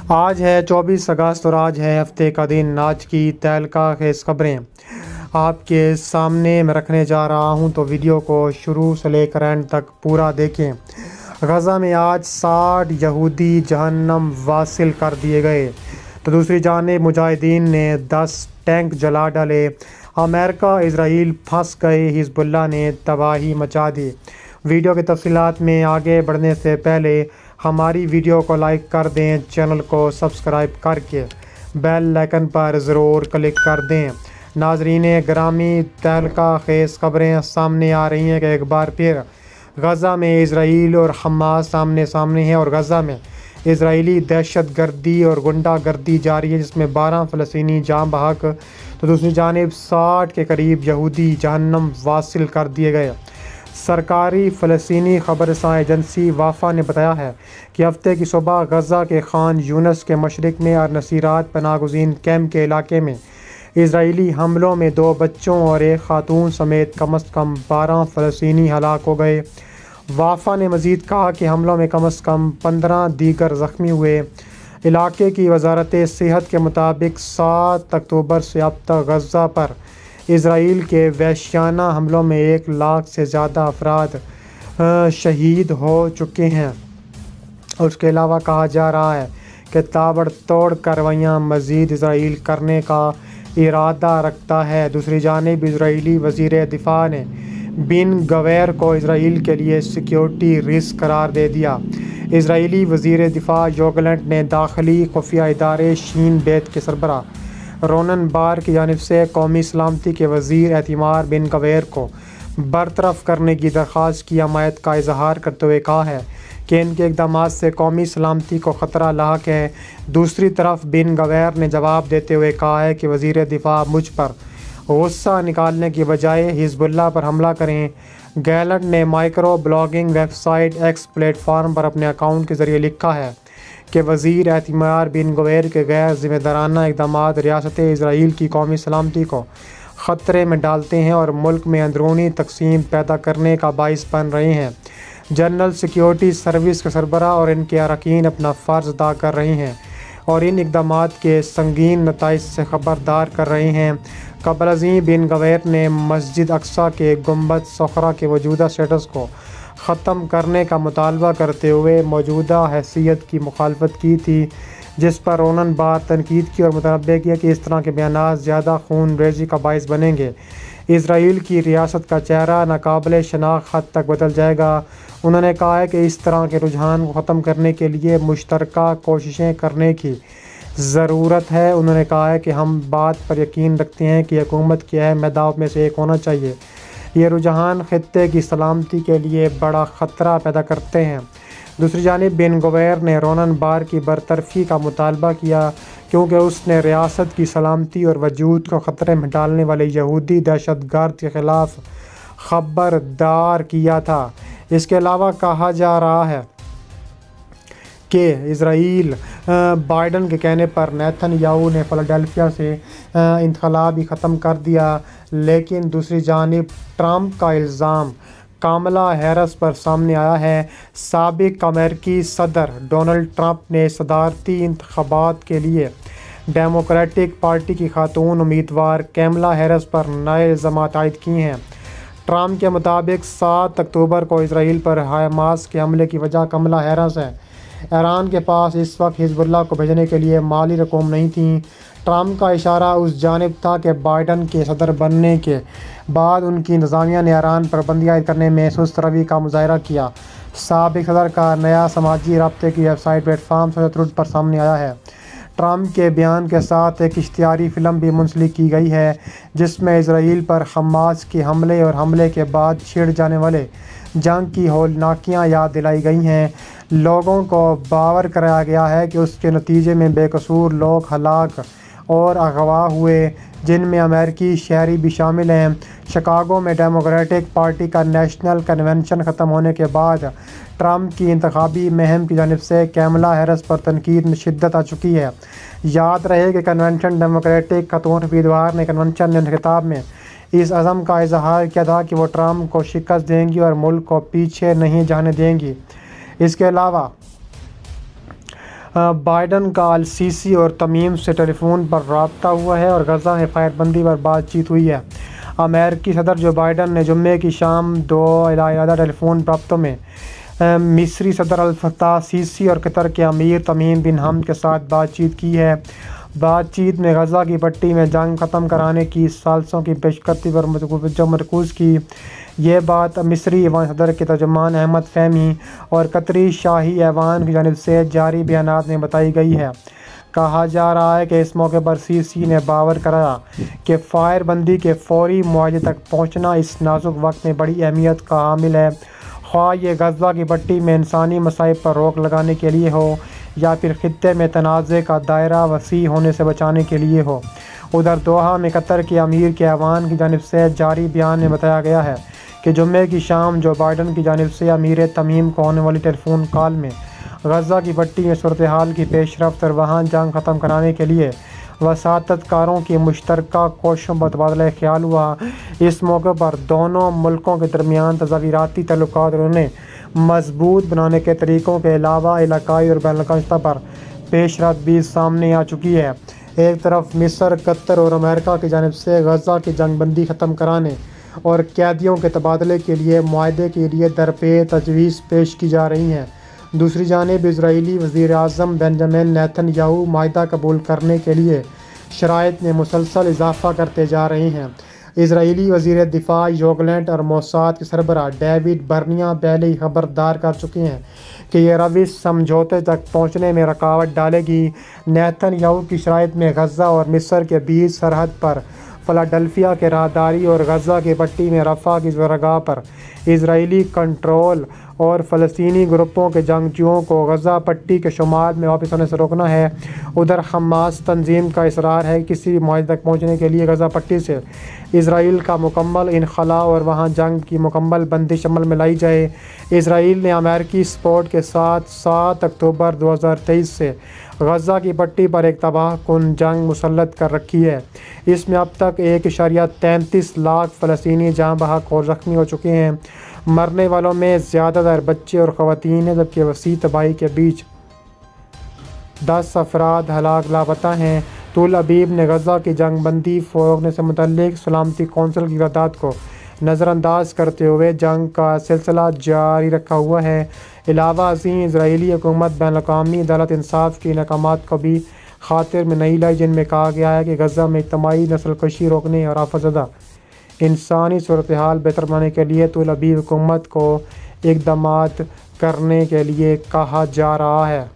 आज है 24 अगस्त और आज है हफ्ते का दिन। आज की तहलका खेज खबरें आपके सामने मैं रखने जा रहा हूं, तो वीडियो को शुरू से लेकर एंड तक पूरा देखें। गज़ा में आज 60 यहूदी जहन्नम वासिल कर दिए गए, तो दूसरी जानिब मुजाहिदीन ने 10 टैंक जला डाले। अमेरिका इजराइल फंस गए, हिजबुल्लाह ने तबाही मचा दी। वीडियो की तफसीलात में आगे बढ़ने से पहले हमारी वीडियो को लाइक कर दें, चैनल को सब्सक्राइब करके बेल आइकन पर ज़रूर क्लिक कर दें। नाजरीन ग्रामी, तहलका खेज खबरें सामने आ रही हैं कि एक बार फिर गज़ा में इजराइल और हमास आमने सामने हैं और गज़ा में इजरायली दहशतगर्दी और गुंडागर्दी जारी है, जिसमें 12 फ़लस्तीनी जाँ बहक तो दूसरी जानिब 60 के करीब यहूदी जहन्नम वासिल कर दिए गए। सरकारी फ़लस्तीनी ख़बरसां एजेंसी वाफा ने बताया है कि हफ्ते की सुबह गज़ा के खान यूनस के मशरिक़ में और नसीरात पनागुज़ीन कैंप के इलाके में इजरायली हमलों में 2 बच्चों और एक खातून समेत कम अज़ कम 12 फ़लस्तीनी हलाक हो गए। वाफा ने मज़ीद कहा कि हमलों में कम अज़ कम 15 दीगर ज़ख्मी हुए। इलाके की वजारत सेहत के मुताबिक 7 अक्टूबर से अब तक गज़ा पर इजराइल के वहशियाना हमलों में 1 लाख से ज़्यादा अफराद शहीद हो चुके हैं। और उसके अलावा कहा जा रहा है कि ताबड़तोड़ कार्रवाइयाँ मज़ीद इजराइल करने का इरादा रखता है। दूसरी जानिब इजरायली वज़ीर दिफा ने बिन गवैर को इजराइल के लिए सिक्योरिटी रिस्क करार दे दिया। इजरायली वज़ीर दिफा योगलैंड ने दाखिली खुफिया इदारे शीन बेत के सरबरा रोनन बार की जानिब से कौमी सलामती के वज़ीर एतमार बिन गवैर को बरतरफ करने की दरख्वास्त की हमायत का इजहार करते हुए कहा है कि इनके इक़दाम से कौमी सलामती को ख़तरा लाक है। दूसरी तरफ बिन गवैर ने जवाब देते हुए कहा है कि वज़ीर दिफा मुझ पर गुस्सा निकालने की बजाय हिजबुल्लाह पर हमला करें। गैलट ने micro blogging website x platform पर अपने अकाउंट के ज़रिए लिखा है कि वज़ीर एतमार बिन गवैर के गैर ज़िम्मेदाराना इक़दाम रियासत इजराइल की कौमी सलामती को ख़तरे में डालते हैं और मुल्क में अंदरूनी तकसीम पैदा करने का बाइस बन रहे हैं। जनरल सिक्योरिटी सर्विस के सरबरा और इनके अरकान अपना फ़र्ज़ अदा कर रहे हैं और इन इक़दाम के संगीन नताइज से ख़बरदार कर रहे हैं। क़ब्ल अज़ीं बिन गवैर ने मस्जिद अक्सा के गुंबद सखरा के मौजूदा स्टेटस को ख़त्म करने का मुतालबा करते हुए मौजूदा हैसियत की मुखालफत की थी, जिस पर रोनन बार तनकीद की और मुतनब्बे किया कि इस तरह के बयानात ज़्यादा खून रेज़ी का बाइस बनेंगे। इजराइल की रियासत का चेहरा नाकाबिल शनाख्त हद तक बदल जाएगा। उन्होंने कहा है कि इस तरह के रुझान को ख़त्म करने के लिए मुश्तरका कोशिशें करने की ज़रूरत है। उन्होंने कहा है कि हम बात पर यकीन रखते हैं कि हुकूमत के अहम अहदाफ में से एक होना चाहिए। ये रुझान ख़ित्ते की सलामती के लिए बड़ा ख़तरा पैदा करते हैं। दूसरी जानिब बिन गवैर ने रोनन बार की बरतरफी का मुतालबा किया क्योंकि उसने रियासत की सलामती और वजूद को ख़तरे में डालने वाले यहूदी दहशतगर्द के ख़िलाफ़ ख़बरदार किया था। इसके अलावा कहा जा रहा है कि इजराइल बाइडन के कहने पर नेतन्याहू ने फ़िलाडेल्फिया से इंतख़ला भी ख़त्म कर दिया, लेकिन दूसरी जानिब ट्रंप का इल्ज़ाम कामला हैरिस पर सामने आया है। साबिक़ अमेरिकी सदर डोनाल्ड ट्रंप ने सदारती इंतख़ाबात के लिए डेमोक्रेटिक पार्टी की खातून उम्मीदवार कामला हैरिस पर नए इल्ज़ाम आयद किए हैं। ट्रंप के मुताबिक 7 अक्टूबर को इजराइल पर हमास के हमले की वजह कामला हैरिस है। ईरान के पास इस वक्त हिजबुल्लाह को भेजने के लिए माली रकूम नहीं थी। ट्रंप का इशारा उस जानिब था कि बाइडन के सदर बनने के बाद उनकी इंतज़ामिया ने ईरान पर पाबंदी आयद करने में सुस्त रवि का मुज़ाहरा किया। साबिक़ सदर का नया समाजी राब्ते की वेबसाइट प्लेटफार्म सोशल ट्रूथ पर सामने आया है। ट्रंप के बयान के साथ एक इश्तिहारी फ़िल्म भी मुंसलिक की गई है, जिसमें इजराइल पर हमास के हमले और हमले के बाद छिड़ जाने वाले जंग की हौलनाकियाँ याद दिलाई गई हैं। लोगों को बावर कराया गया है कि उसके नतीजे में बेकसूर लोग हलाक और अगवा हुए, जिनमें अमेरिकी शहरी भी शामिल हैं। शिकागो में डेमोक्रेटिक पार्टी का नेशनल कन्वेंशन ख़त्म होने के बाद ट्रंप की इंतखाबी मुहिम की जानिब से कामला हैरिस पर तनकीद में शिद्दत आ चुकी है। याद रहे कि कन्वेंशन डेमोक्रेटिक खातून उम्मीदवार ने कन्वेंशन ने खिताब में इस अज़म का इजहार किया था कि वो ट्रंप को शिकस्त देंगी और मुल्क को पीछे नहीं जाने देंगी। इसके अलावा बाइडन का अल-सीसी और तमीम से टेलीफोन पर रब्ता हुआ है और गज़ा में फायरबंदी पर बातचीत हुई है। अमेरिकी सदर जो बाइडन ने जुम्मे की शाम 2 इलाहा टेलीफोन रब्तों में मिस्री सदर अल-फत्ताह सीसी और कतर के अमीर तमीम बिन हमद के साथ बातचीत की है। बातचीत में गज़ा की पट्टी में जंग ख़त्म कराने की साजिशों की पेशकदमी पर मरकूज़ की। ये बात मिस्री ऐवान सदर के तर्जुमान अहमद फ़हमी और कतरी शाही ऐवान की जानिब से जारी बयानात में बताई गई है। कहा जा रहा है कि इस मौके पर सीसी ने बावर कराया कि फायरबंदी के फौरी मुआवजे तक पहुँचना इस नाजुक वक्त में बड़ी अहमियत का हामिल है, ख्वाह ये गज़ा की पट्टी में इंसानी मसाइब पर रोक लगाने के लिए हो या फिर खित्ते में तनाज़े का दायरा वसी होने से बचाने के लिए हो। उधर दोहा में कतर के अमीर के ऐवान की जानिब से जारी बयान में बताया गया है कि जुम्मे की शाम जो बाइडन की जानिब से अमीर तमीम को होने वाली टेलीफोन कॉल में गज़ा की पट्टी में सूरत हाल की पेशरफ्त और वहाँ जंग ख़त्म कराने के लिए वसाततकारों की मुश्तरका कोशिशों पर तबादला ख्याल हुआ। इस मौके पर दोनों मुल्कों के दरमियान तज़ावीराती तल्लुकात उन्हें मजबूत बनाने के तरीक़ों के अलावा इलाकाई और बैनुल-अक़वामी सतह पर पेशरफ्त भी सामने आ चुकी है। एक तरफ मिस्र, कतर और अमेरिका की जानिब से गज़ा की जंगबंदी ख़त्म कराने और कैदियों के तबादले के लिए मुआहदे के लिए दरपे तजवीज़ पेश की जा रही हैं। दूसरी जानिब इजरायली वज़ीर-ए-आज़म बेंजामिन नेतन्याहू मुआहदा कबूल करने के लिए शराइत में मुसलसल इजाफ़ा करते जा रहे हैं। इजरायली वज़ीर दिफ़ा योगलैंड और मोसाद के सरबराह डेविड बर्निया पहले ही खबरदार कर चुके हैं कि यह रविश समझौते तक पहुँचने में रुकावट डालेगी। नेतन्याहू की शराइत में गज़ा और मिस्र के बीच सरहद पर फ़िलाडेल्फिया के राहदारी और गज़ा की पट्टी में रफ़ा की ज़रगाह पर इजरायली कंट्रोल और फ़लस्तीनी ग्रुपों के जंगजुओं को गज़ा पट्टी के शुमाल में वापस आने से रोकना है। उधर हमास तंजीम का इसरार है कि किसी भी मुआहदे तक पहुँचने के लिए गज़ा पट्टी से इसराइल का मुकम्मल इनखला और वहाँ जंग की मुकम्मल बंदिश अमल में लाई जाए। इसराइल ने अमेरिकी सपोर्ट के साथ 7 अक्टूबर 2023 से गज़ा की पट्टी पर एक तबाहकुन जंग मुसल्लत कर रखी है। इसमें अब तक 1.33 लाख फ़लस्तीनी जहाँ बहक और ज़ख्मी हो चुके हैं। मरने वालों में ज़्यादातर बच्चे और ख़वातीन हैं, जबकि वसी तबाही के बीच 10 अफराद हलाक लापता हैं। तुल अबीब ने गज़ा की जंगबंदी रोकने से मुतल्लिक सलामती कौंसिल की क़रारदाद को नज़रअंदाज करते हुए जंग का सिलसिला जारी रखा हुआ है। अलावा अज़ीं इजरायली हुकूमत बैनुल-अक़वामी अदालत इंसाफ के अहकामात को भी खातिर में नहीं लाई, जिनमें कहा गया है कि गज़ा में इज्तिमाई नस्लकशी रोकने और आफतज़दा इंसानी सूरत हाल बेहतर बनाने के लिए तुल अबीब हुकूमत को इक़दामात करने के लिए कहा जा रहा है।